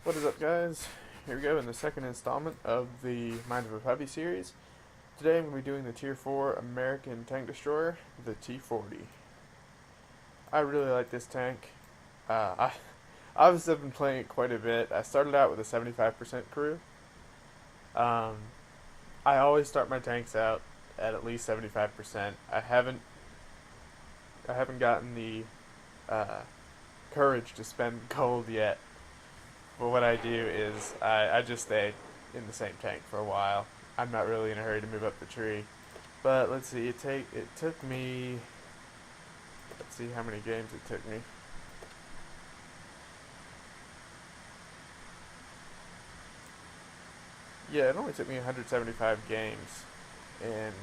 What is up, guys? Here we go in the second installment of the Mind of a Pubbie series. Today I'm going to be doing the Tier 4 American Tank Destroyer, the T40. I really like this tank. I obviously have been playing it quite a bit. I started out with a 75% crew. Um, I always start my tanks out at least 75%. I haven't gotten the courage to spend gold yet. But what I do is I just stay in the same tank for a while. I'm not really in a hurry to move up the tree. But let's see, it took me, let's see how many games it took me. Yeah, it only took me 175 games, and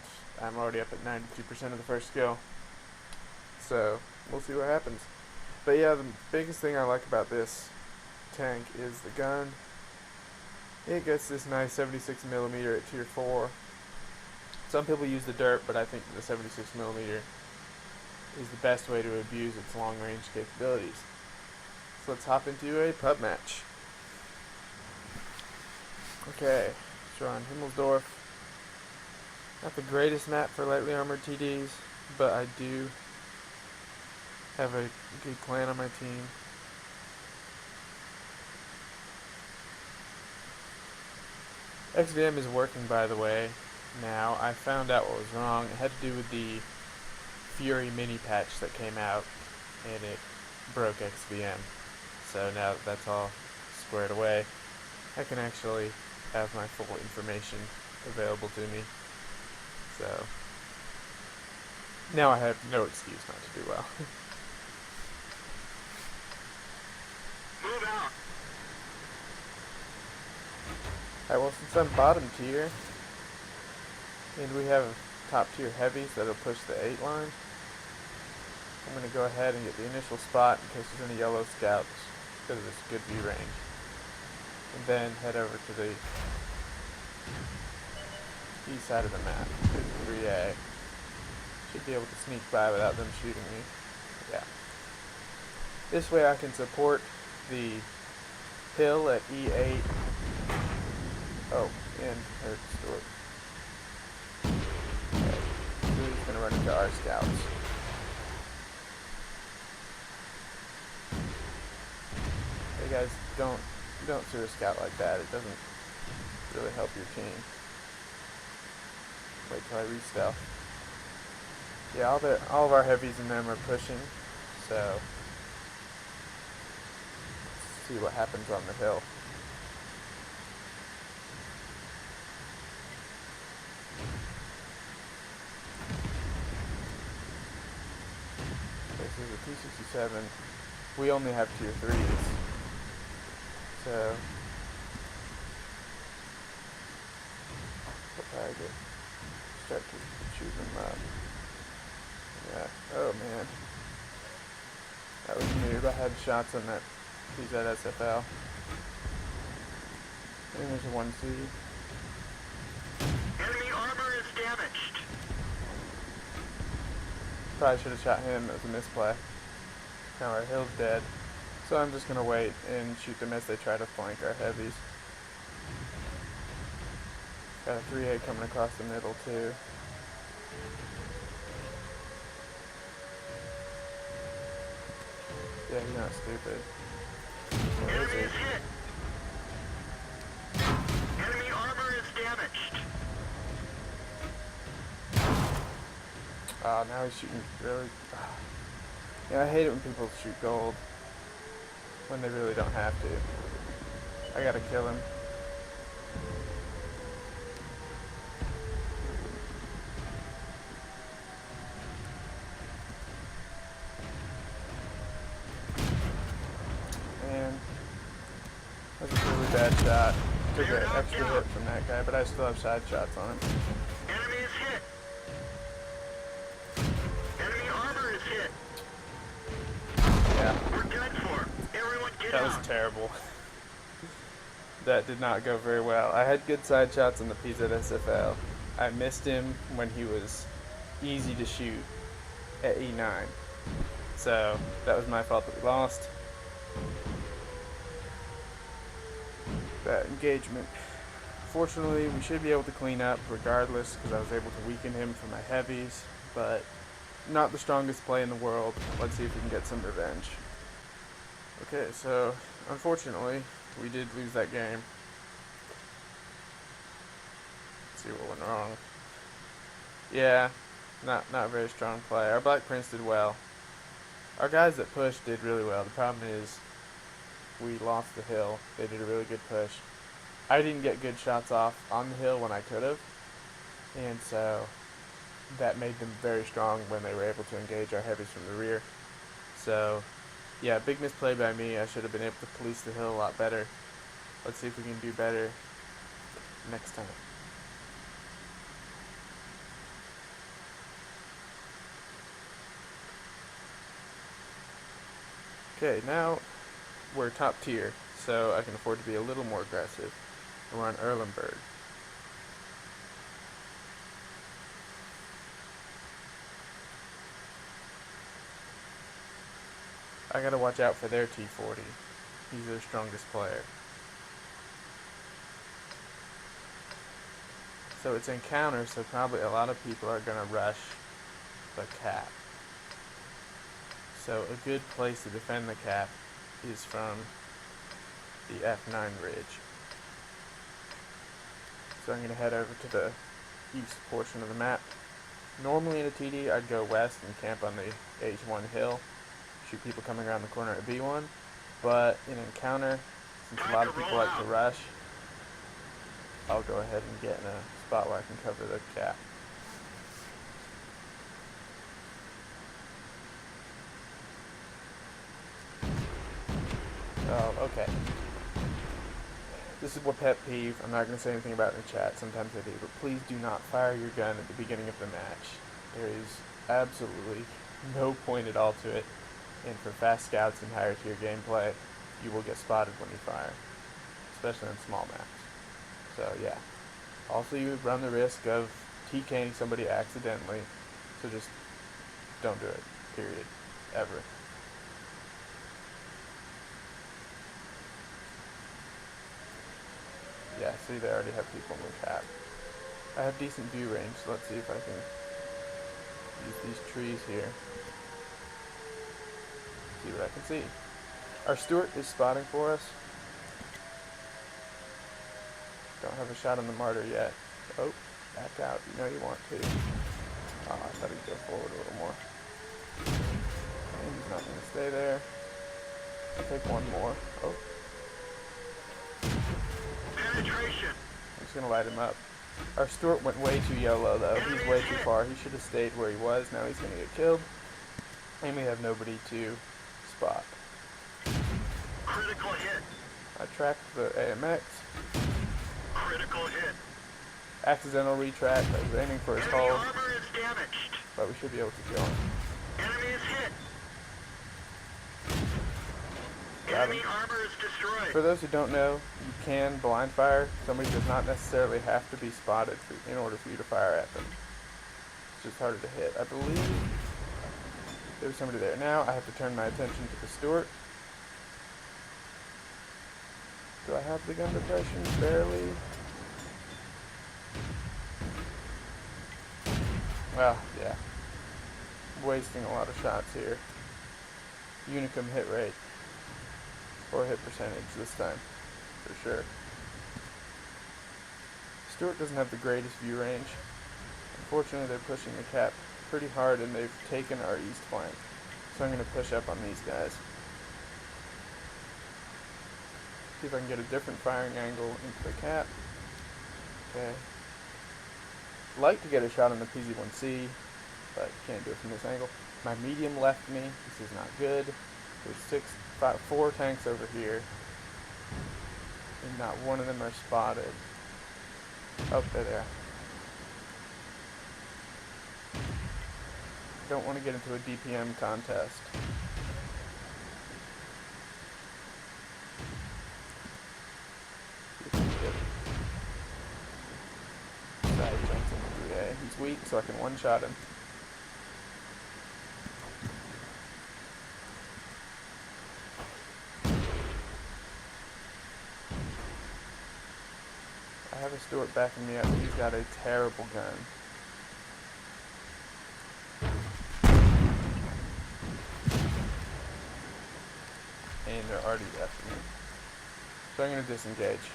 I'm already up at 92% of the first skill. So we'll see what happens. But yeah, the biggest thing I like about this tank is the gun. It gets this nice 76mm at tier 4. Some people use the dirt, but I think the 76mm is the best way to abuse its long range capabilities. So let's hop into a pub match. Okay, Sean Himmelsdorf. Not the greatest map for lightly armored TDs, but I do have a good clan on my team. XVM is working, by the way. Now, I found out what was wrong. It had to do with the Fury mini patch that came out, and it broke XVM. So now that that's all squared away, I can actually have my full information available to me. So now I have no excuse not to do well. Move out. Alright, well, since I'm bottom tier, and we have top tier heavies that'll push the 8 line, I'm going to go ahead and get the initial spot in case there's any yellow scouts, because of this good view range. And then head over to the east side of the map, to 3A. Should be able to sneak by without them shooting me. Yeah. This way I can support the hill at E8. Oh, and her store. Okay. So he's gonna run into our scouts. Hey guys, don't shoot a scout like that. It doesn't really help your team. Wait till I re-stealth. Yeah, all of our heavies and them are pushing, so let's see what happens on the hill. This is a 267. We only have tier 3s. So I could start to shoot them up. Yeah. Oh man. That was noob. I had shots on that PZSFL. And there's a 1C. Enemy armor is damaged. Probably should have shot him. It was a misplay. Now our hill's dead. So I'm just going to wait and shoot them as they try to flank our heavies. Got a 3A coming across the middle too. Yeah, he's not stupid. Where is Enemy is he? hit. Enemy armor is damaged. Oh, now he's shooting really... Yeah, I hate it when people shoot gold when they really don't have to. I gotta kill him. And that was a really bad shot. Took an extra hit from that guy, but I still have side shots on him. Enemy is hit. Enemy armor is hit. Yeah, We're done for. Everyone get that out. was terrible. That did not go very well. I had good side shots on the PZSFL. I missed him when he was easy to shoot at E9. So that was my fault that we lost. that engagement. Fortunately, we should be able to clean up regardless because I was able to weaken him for my heavies, but not the strongest play in the world. Let's see if we can get some revenge. Okay, so unfortunately, we did lose that game. Let's see what went wrong. Yeah, not a very strong play. Our Black Prince did well. Our guys that pushed did really well. The problem is we lost the hill. They did a really good push. I didn't get good shots off on the hill when I could have, and so that made them very strong when they were able to engage our heavies from the rear. So, yeah, big misplay by me. I should have been able to police the hill a lot better. Let's see if we can do better next time. Okay, now we're top tier, so I can afford to be a little more aggressive. And we're on Erlenberg. I gotta watch out for their T40. He's their strongest player. So it's in counter, so probably a lot of people are gonna rush the cap. So a good place to defend the cap is from the F9 ridge. So I'm going to head over to the east portion of the map. Normally in a TD, I'd go west and camp on the H1 hill, shoot people coming around the corner at B1, but in encounter, since a lot of people like to rush, I'll go ahead and get in a spot where I can cover the cap. Oh, okay. This is what pet peeve. I'm not going to say anything about it in the chat. Sometimes I do. But please do not fire your gun at the beginning of the match. There is absolutely no point at all to it. And for fast scouts and higher tier gameplay, you will get spotted when you fire. Especially on small maps. So, yeah. Also, you run the risk of TKing somebody accidentally. So just don't do it. Period. Ever. Yeah, see, they already have people in the cap. I have decent view range, so let's see if I can use these trees here. See what I can see. Our Stuart is spotting for us. Don't have a shot on the martyr yet. Oh, back out. You know you want to. Oh, I thought he'd go forward a little more. And he's not going to stay there. I'll take one more. Oh. Penetration. I'm just going to light him up. Our Stuart went way too YOLO, though. He's way too far. He should have stayed where he was. Now he's going to get killed. And we have nobody to spot. Critical hit. I tracked the AMX. Critical hit. Accidental retract. I was aiming for his Enemy hull, armor is damaged. but we should be able to kill him. Enemy is hit. Got him. Enemy armor is destroyed. For those who don't know, you can blind fire. Somebody does not necessarily have to be spotted in order for you to fire at them. It's just harder to hit. I believe there's somebody there. Now I have to turn my attention to the Stuart. Do I have the gun depression? Barely. Well, yeah. Wasting a lot of shots here. Unicum hit rate. Or hit percentage this time. For sure. Stuart doesn't have the greatest view range. Unfortunately, they're pushing the cap pretty hard and they've taken our east flank. So I'm going to push up on these guys. See if I can get a different firing angle into the cap. Okay. Like to get a shot on the PZ-1C, but can't do it from this angle. My medium left me. This is not good. There's 4 tanks over here, and not one of them are spotted. Oh, there they are. Don't want to get into a DPM contest. Side jumps into 3A. He's weak, so I can one-shot him. have a Stuart backing me up, but he's got a terrible gun. And they're already after me. So I'm going to disengage.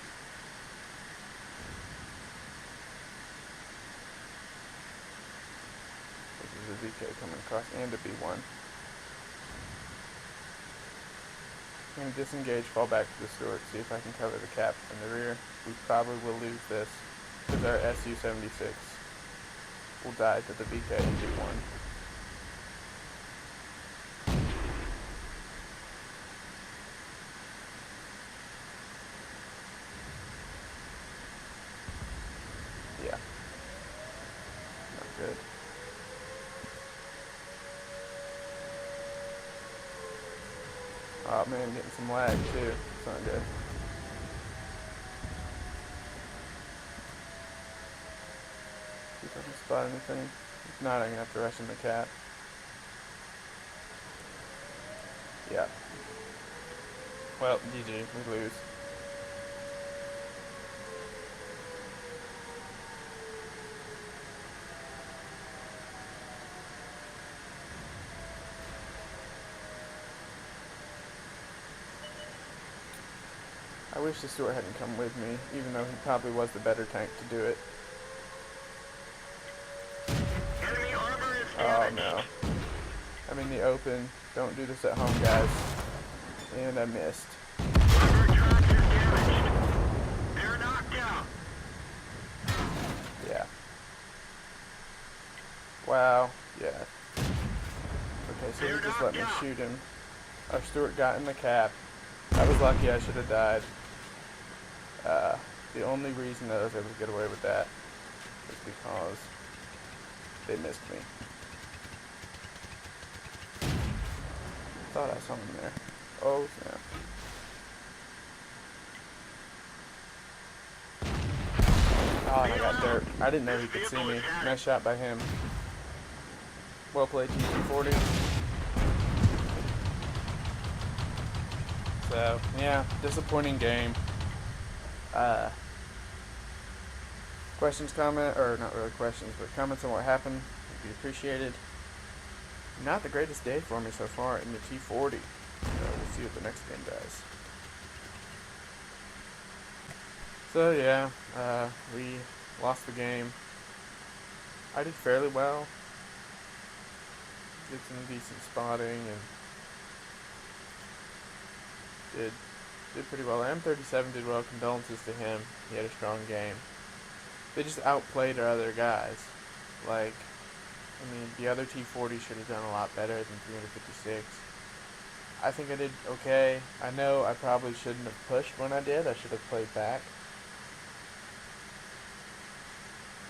This is a VK coming across and a B1. I'm going to disengage, fall back to the Stuart, see if I can cover the cap from the rear. We probably will lose this because our SU-76 will die to the VK and B1. Yeah. Not good. Oh man, getting some lag too. It's not good. See if I can spot anything. If not, I'm gonna have to rush in the cap. Yeah. Well, GG, we lose. I wish the Stuart hadn't come with me, even though he probably was the better tank to do it. Enemy armor is Oh damaged. no. I'm in the open. Don't do this at home, guys. And I missed. Armor truck is damaged. They're knocked out. Yeah. Wow. Yeah. Okay, so he just let me shoot him. Our Stuart got in the cap. I was lucky. I should have died. The only reason that I was able to get away with that is because they missed me. Thought I saw him there. Oh snap. Oh, and I got dirt. I didn't know he could see me. Nice shot by him. Well played, T40. So, yeah, disappointing game. Questions, comment, or not really questions, but comments on what happened would be appreciated. Not the greatest day for me so far in the T40. We'll see what the next game does. So yeah, we lost the game. I did fairly well. Did some decent spotting and did pretty well. M37 did well. Condolences to him. He had a strong game. They just outplayed our other guys. Like, I mean, the other T40 should have done a lot better than 356. I think I did okay. I know I probably shouldn't have pushed when I did. I should have played back.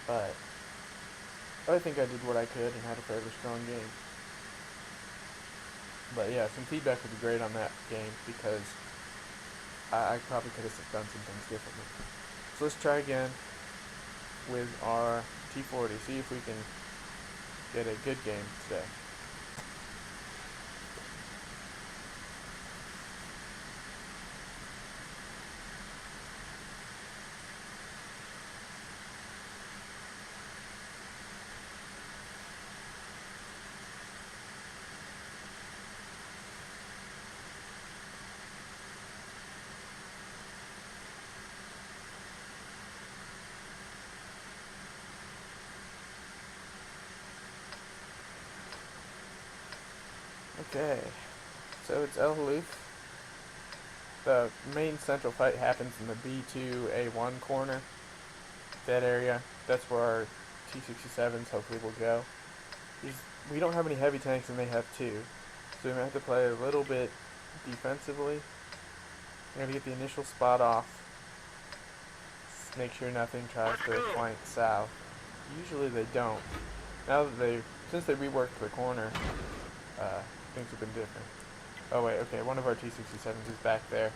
But I think I did what I could and had a fairly strong game. But yeah, some feedback would be great on that game because I probably could have done some things differently. So let's try again with our T40. See if we can get a good game today. Okay, so it's El Haluf. The main central fight happens in the B2A1 corner. That area, that's where our T67s hopefully will go. We don't have any heavy tanks and they have two. So we might have to play a little bit defensively. We're going to get the initial spot off. Make sure nothing tries to flank south. Usually they don't. Now that since they reworked the corner, things have been different. Oh wait, okay, one of our T67s is back there.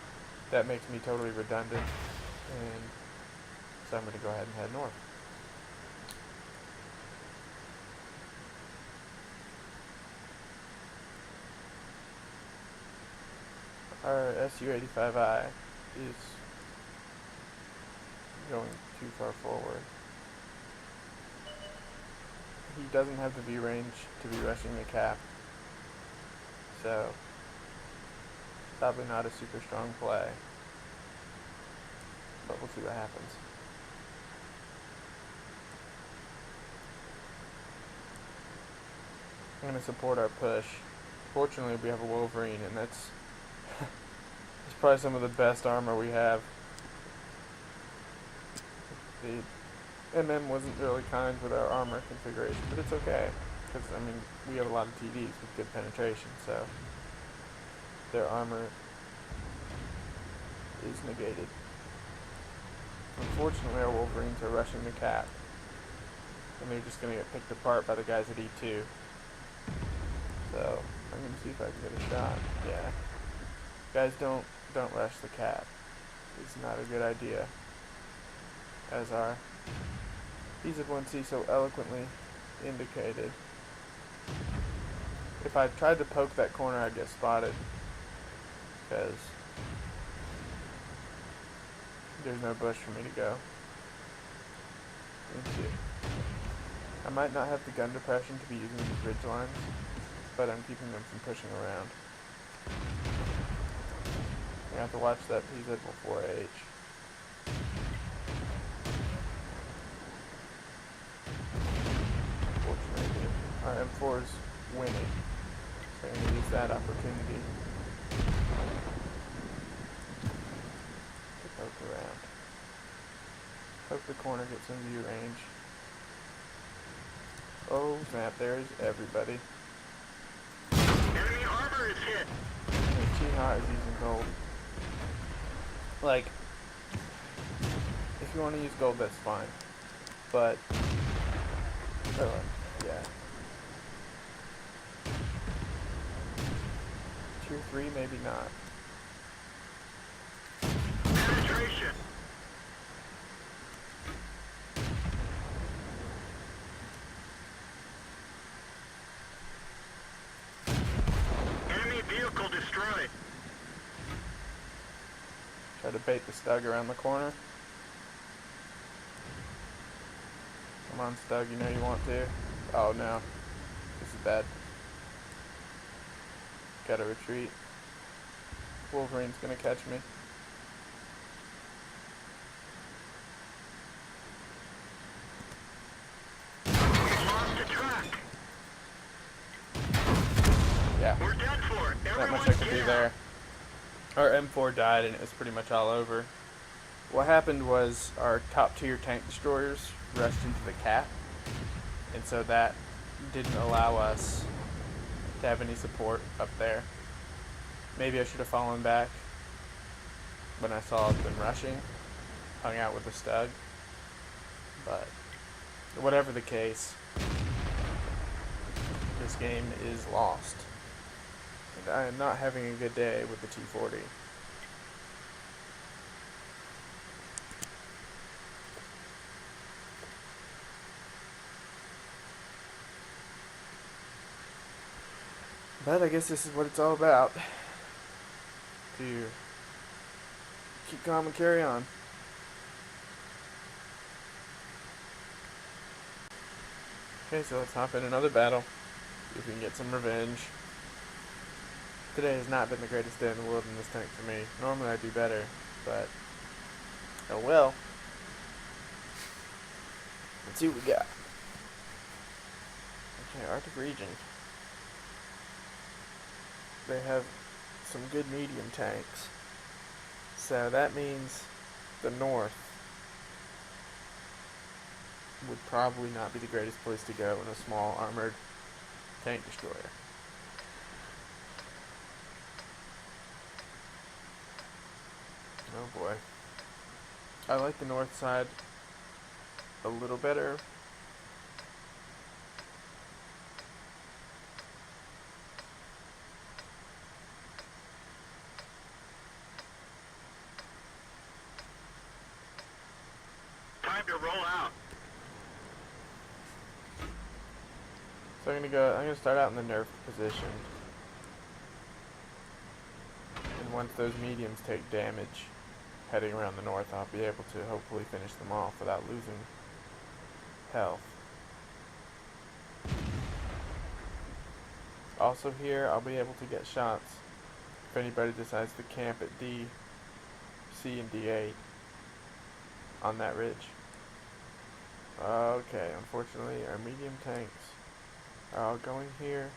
That makes me totally redundant, and so I'm going to go ahead and head north. Our SU-85I is going too far forward. He doesn't have the view range to be rushing the cap, so probably not a super strong play, but we'll see what happens. I'm going to support our push. Fortunately, we have a Wolverine, and that's probably some of the best armor we have. The MM wasn't really kind with our armor configuration, but it's okay, because, I mean, we have a lot of TDs with good penetration, so their armor is negated. Unfortunately, our Wolverines are rushing the cap, and they're just going to get picked apart by the guys at E2. So, I'm going to see if I can get a shot. Yeah. Guys, don't rush the cap. It's not a good idea. As our PZ1C so eloquently indicated. If I tried to poke that corner, I'd get spotted. Because there's no bush for me to go into. I might not have the gun depression to be using these ridge lines, but I'm keeping them from pushing around. I have to watch that PZ4H. Unfortunately, our M4 is winning, so I'm going to use that opportunity to poke around. Poke the corner, get some view range. Oh snap, there's everybody. Enemy armor is hit. Chiha is using gold. Like, if you want to use gold, that's fine. But, yeah. Tier 3, maybe not. Penetration. Enemy vehicle destroyed. Try to bait the Stug around the corner. Come on, Stug, you know you want to. Oh no. This is bad. Gotta retreat. Wolverine's gonna catch me. We've lost the track. Yeah. We're done for. Not much I could do there. Our M4 died and it was pretty much all over. What happened was our top tier tank destroyers rushed into the cap, and so that didn't allow us to have any support up there. Maybe I should have fallen back when I saw them rushing, hung out with the Stug, but whatever the case, this game is lost. And I am not having a good day with the T40. But I guess this is what it's all about. To keep calm and carry on. Okay, so let's hop in another battle. See if we can get some revenge. Today has not been the greatest day in the world in this tank for me. Normally I do better, but oh well. Let's see what we got. Okay, Arctic region. They have some good medium tanks. So that means the north would probably not be the greatest place to go in a small armored tank destroyer. Oh boy. I like the north side a little better. Time to roll out. So I'm gonna start out in the nerf position. And once those mediums take damage, heading around the north, I'll be able to hopefully finish them off without losing health. Also here, I'll be able to get shots if anybody decides to camp at D, C, and D8 on that ridge. Okay, unfortunately our medium tanks are all going here,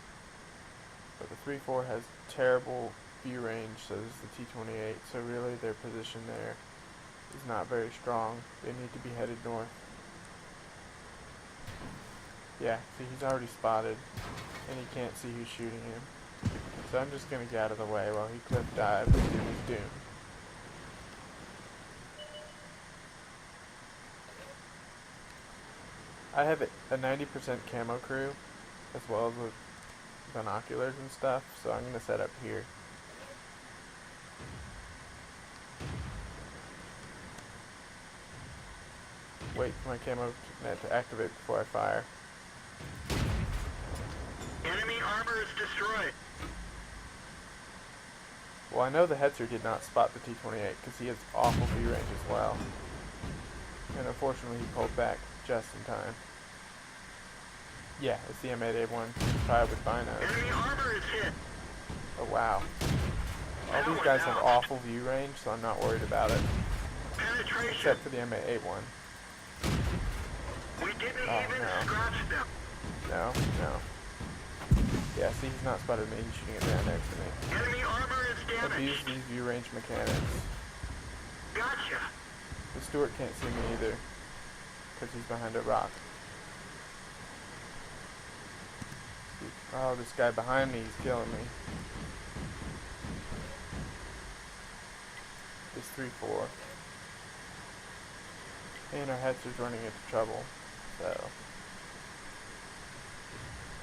but the 3-4 has terrible view range, so does the T28, so really their position there is not very strong. They need to be headed north. Yeah, see, he's already spotted, and he can't see who's shooting him. So I'm just going to get out of the way while he cliff dives and do his doom. I have a 90% camo crew, as well as with binoculars and stuff, so I'm going to set up here. Wait for my camo net to activate before I fire. Enemy armor is destroyed. Well, I know the Hetzer did not spot the T28 because he has awful view range as well. And unfortunately he pulled back just in time. Yeah, it's the M8A1 fired with Binos. Enemy armor is hit. Oh wow. All these guys have awful view range, so I'm not worried about it. Penetration. Except for the M8A1. We didn't even scratch them. No. Yeah, see, he's not spotted me. He's shooting it down next to me. Enemy armor is damaged. Abuse these view range mechanics. Gotcha. The Stewart can't see me either, because he's behind a rock. Oh, this guy behind me, he's killing me. This 3-4. And our Hetzer's running into trouble, so...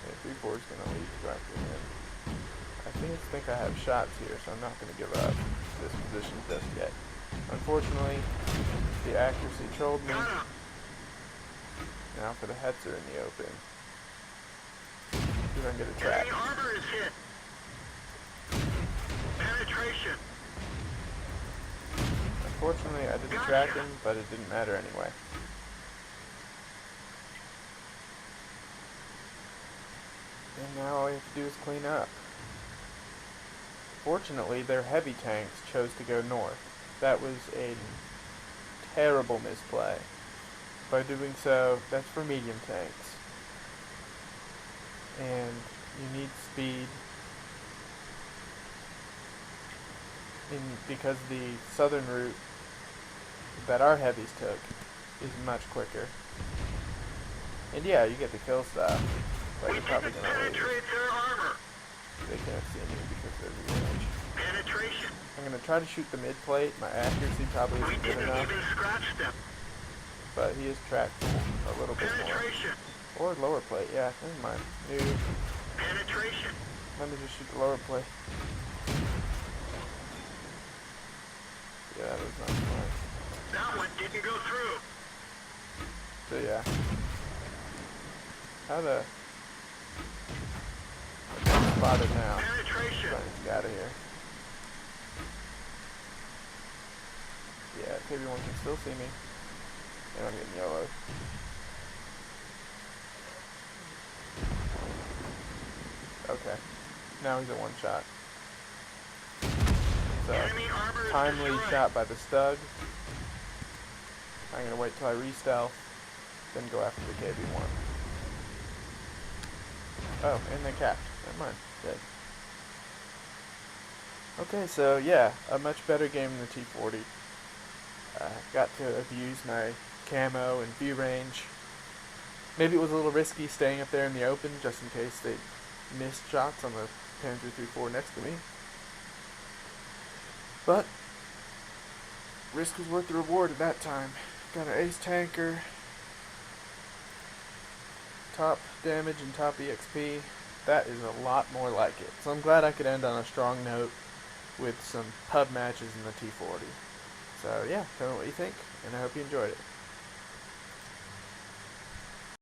Yeah, 3-4 is going to lead directly in. I think I have shots here, so I'm not going to give up this position just yet. Unfortunately, the accuracy trolled me. Now for the Hetzer in the open. See if I can get a track. Enemy armor is hit. Penetration. Unfortunately, I didn't track him, but it didn't matter anyway. And now all we have to do is clean up. Fortunately, their heavy tanks chose to go north. That was a terrible misplay. By doing so, that's for medium tanks. And you need speed because the southern route that our heavies took is much quicker. And yeah, you get the kill stuff, but you're probably going to lose. Penetrate their armor. They can't see me because of their range. Penetration. I'm going to try to shoot the mid plate. My accuracy probably We isn't good didn't enough, even scratch them. but he is tracked a little bit more. Penetration. Or lower plate, yeah, never mind. New. Penetration. Let me just shoot the lower plate. Yeah, that was not smart. That one didn't go through. So yeah. How the... I'm spotted now. Penetration. Trying to get out of here. Yeah, KB1 can still see me. And I'm getting yellow. Okay. Now he's at one shot. So, Enemy armor is timely destroyed. shot by the Stug. I'm going to wait till I re-stealth, then go after the KB1. Oh, and they capped. Never mind. Good. Okay, so yeah, a much better game than the T40. Got to abuse my camo and view range. Maybe it was a little risky staying up there in the open, just in case they missed shots on the Panzer 3-4 next to me. But risk was worth the reward at that time. Got an ace tanker, top damage and top EXP. That is a lot more like it. So I'm glad I could end on a strong note with some pub matches in the T40. So yeah, tell me what you think, and I hope you enjoyed it.